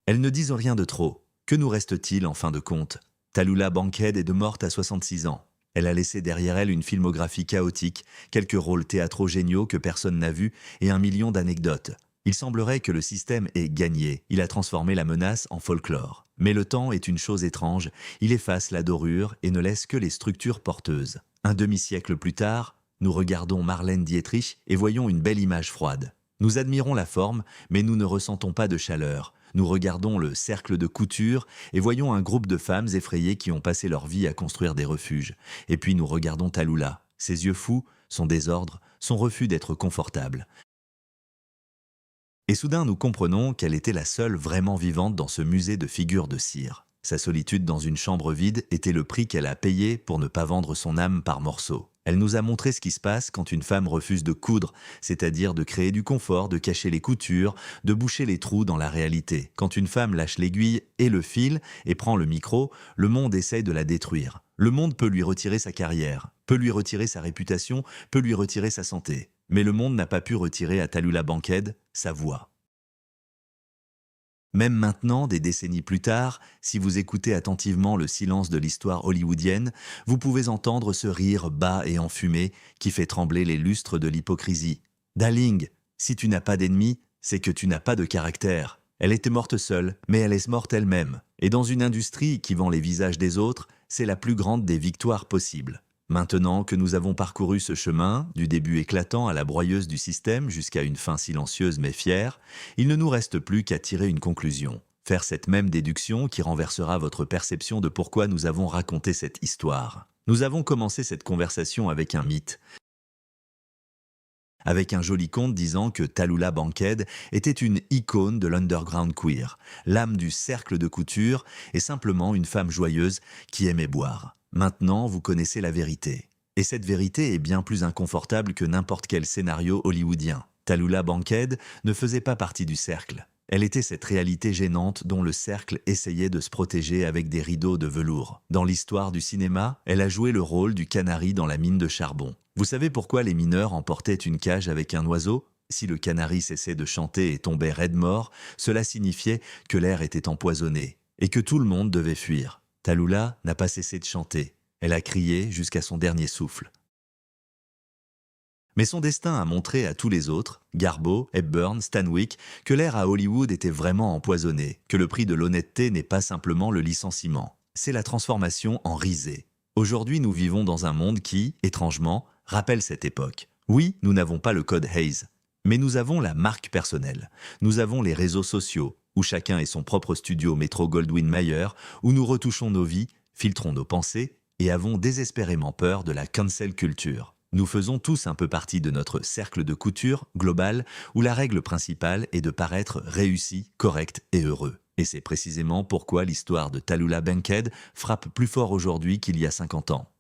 Elles ne disent rien de trop. Que nous reste-t-il en fin de compte? Tallulah Bankhead est morte à 66 ans. Elle a laissé derrière elle une filmographie chaotique, quelques rôles théâtraux géniaux que personne n'a vus et 1 million d'anecdotes. Il semblerait que le système ait gagné. Il a transformé la menace en folklore. Mais le temps est une chose étrange. Il efface la dorure et ne laisse que les structures porteuses. Un demi-siècle plus tard, nous regardons Marlène Dietrich et voyons une belle image froide. Nous admirons la forme, mais nous ne ressentons pas de chaleur. Nous regardons le cercle de couture et voyons un groupe de femmes effrayées qui ont passé leur vie à construire des refuges. Et puis nous regardons Tallulah, ses yeux fous, son désordre, son refus d'être confortable. Et soudain nous comprenons qu'elle était la seule vraiment vivante dans ce musée de figures de cire. Sa solitude dans une chambre vide était le prix qu'elle a payé pour ne pas vendre son âme par morceaux. Elle nous a montré ce qui se passe quand une femme refuse de coudre, c'est-à-dire de créer du confort, de cacher les coutures, de boucher les trous dans la réalité. Quand une femme lâche l'aiguille et le fil et prend le micro, le monde essaye de la détruire. Le monde peut lui retirer sa carrière, peut lui retirer sa réputation, peut lui retirer sa santé. Mais le monde n'a pas pu retirer à Tallulah Bankhead sa voix. Même maintenant, des décennies plus tard, si vous écoutez attentivement le silence de l'histoire hollywoodienne, vous pouvez entendre ce rire bas et enfumé qui fait trembler les lustres de l'hypocrisie. « Darling, si tu n'as pas d'ennemis, c'est que tu n'as pas de caractère. » Elle était morte seule, mais elle est morte elle-même. Et dans une industrie qui vend les visages des autres, c'est la plus grande des victoires possibles. Maintenant que nous avons parcouru ce chemin, du début éclatant à la broyeuse du système jusqu'à une fin silencieuse mais fière, il ne nous reste plus qu'à tirer une conclusion. Faire cette même déduction qui renversera votre perception de pourquoi nous avons raconté cette histoire. Nous avons commencé cette conversation avec un mythe. Avec un joli conte disant que Tallulah Bankhead était une icône de l'underground queer, l'âme du cercle de couture et simplement une femme joyeuse qui aimait boire. Maintenant, vous connaissez la vérité. Et cette vérité est bien plus inconfortable que n'importe quel scénario hollywoodien. Tallulah Bankhead ne faisait pas partie du cercle. Elle était cette réalité gênante dont le cercle essayait de se protéger avec des rideaux de velours. Dans l'histoire du cinéma, elle a joué le rôle du canari dans la mine de charbon. Vous savez pourquoi les mineurs emportaient une cage avec un oiseau? Si le canari cessait de chanter et tombait raide mort, cela signifiait que l'air était empoisonné et que tout le monde devait fuir. Tallulah n'a pas cessé de chanter. Elle a crié jusqu'à son dernier souffle. Mais son destin a montré à tous les autres, Garbo, Hepburn, Stanwyck, que l'air à Hollywood était vraiment empoisonné, que le prix de l'honnêteté n'est pas simplement le licenciement, c'est la transformation en risée. Aujourd'hui, nous vivons dans un monde qui, étrangement, rappelle cette époque. Oui, nous n'avons pas le code Hays, mais nous avons la marque personnelle. Nous avons les réseaux sociaux, où chacun est son propre studio Metro-Goldwyn-Mayer, où nous retouchons nos vies, filtrons nos pensées et avons désespérément peur de la cancel culture. Nous faisons tous un peu partie de notre cercle de couture global où la règle principale est de paraître réussi, correct et heureux. Et c'est précisément pourquoi l'histoire de Tallulah Bankhead frappe plus fort aujourd'hui qu'il y a 50 ans.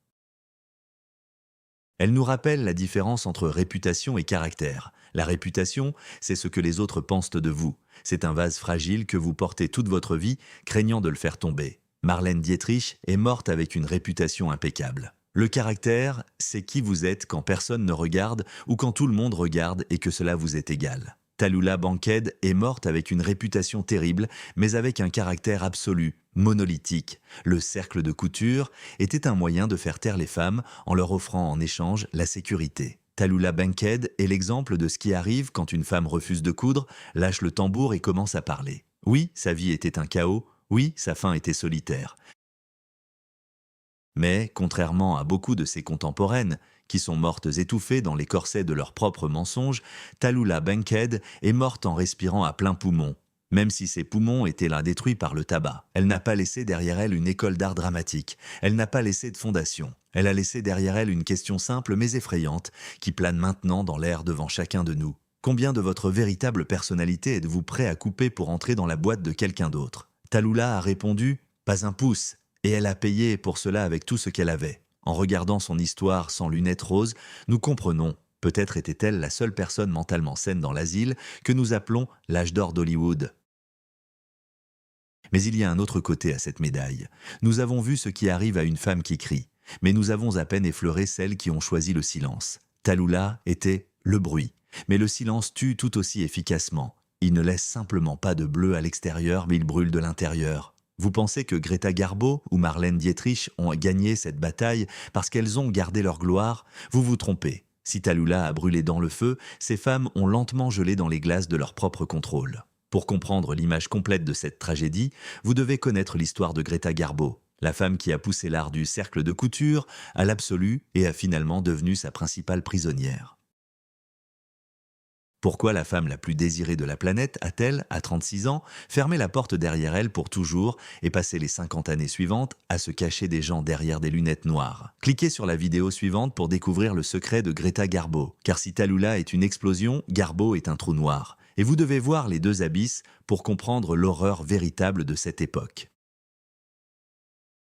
Elle nous rappelle la différence entre réputation et caractère. La réputation, c'est ce que les autres pensent de vous. C'est un vase fragile que vous portez toute votre vie, craignant de le faire tomber. Marlène Dietrich est morte avec une réputation impeccable. Le caractère, c'est qui vous êtes quand personne ne regarde ou quand tout le monde regarde et que cela vous est égal. Tallulah Bankhead est morte avec une réputation terrible, mais avec un caractère absolu, monolithique. Le cercle de couture était un moyen de faire taire les femmes en leur offrant en échange la sécurité. Tallulah Bankhead est l'exemple de ce qui arrive quand une femme refuse de coudre, lâche le tambour et commence à parler. Oui, sa vie était un chaos, oui, sa fin était solitaire. Mais, contrairement à beaucoup de ses contemporaines, qui sont mortes étouffées dans les corsets de leurs propres mensonges, Tallulah Bankhead est morte en respirant à plein poumon. Même si ses poumons étaient là détruits par le tabac, elle n'a pas laissé derrière elle une école d'art dramatique. Elle n'a pas laissé de fondation. Elle a laissé derrière elle une question simple mais effrayante, qui plane maintenant dans l'air devant chacun de nous. Combien de votre véritable personnalité êtes-vous prêt à couper pour entrer dans la boîte de quelqu'un d'autre? Tallulah a répondu « Pas un pouce ». Et elle a payé pour cela avec tout ce qu'elle avait. En regardant son histoire sans lunettes roses, nous comprenons, peut-être était-elle la seule personne mentalement saine dans l'asile, que nous appelons l'âge d'or d'Hollywood. Mais il y a un autre côté à cette médaille. Nous avons vu ce qui arrive à une femme qui crie, mais nous avons à peine effleuré celles qui ont choisi le silence. Tallulah était le bruit, mais le silence tue tout aussi efficacement. Il ne laisse simplement pas de bleu à l'extérieur, mais il brûle de l'intérieur. Vous pensez que Greta Garbo ou Marlène Dietrich ont gagné cette bataille parce qu'elles ont gardé leur gloire? Vous vous trompez. Si Tallulah a brûlé dans le feu, ces femmes ont lentement gelé dans les glaces de leur propre contrôle. Pour comprendre l'image complète de cette tragédie, vous devez connaître l'histoire de Greta Garbo, la femme qui a poussé l'art du cercle de couture à l'absolu et a finalement devenu sa principale prisonnière. Pourquoi la femme la plus désirée de la planète a-t-elle, à 36 ans, fermé la porte derrière elle pour toujours et passé les 50 années suivantes à se cacher des gens derrière des lunettes noires? Cliquez sur la vidéo suivante pour découvrir le secret de Greta Garbo. Car si Tallulah est une explosion, Garbo est un trou noir. Et vous devez voir les deux abysses pour comprendre l'horreur véritable de cette époque.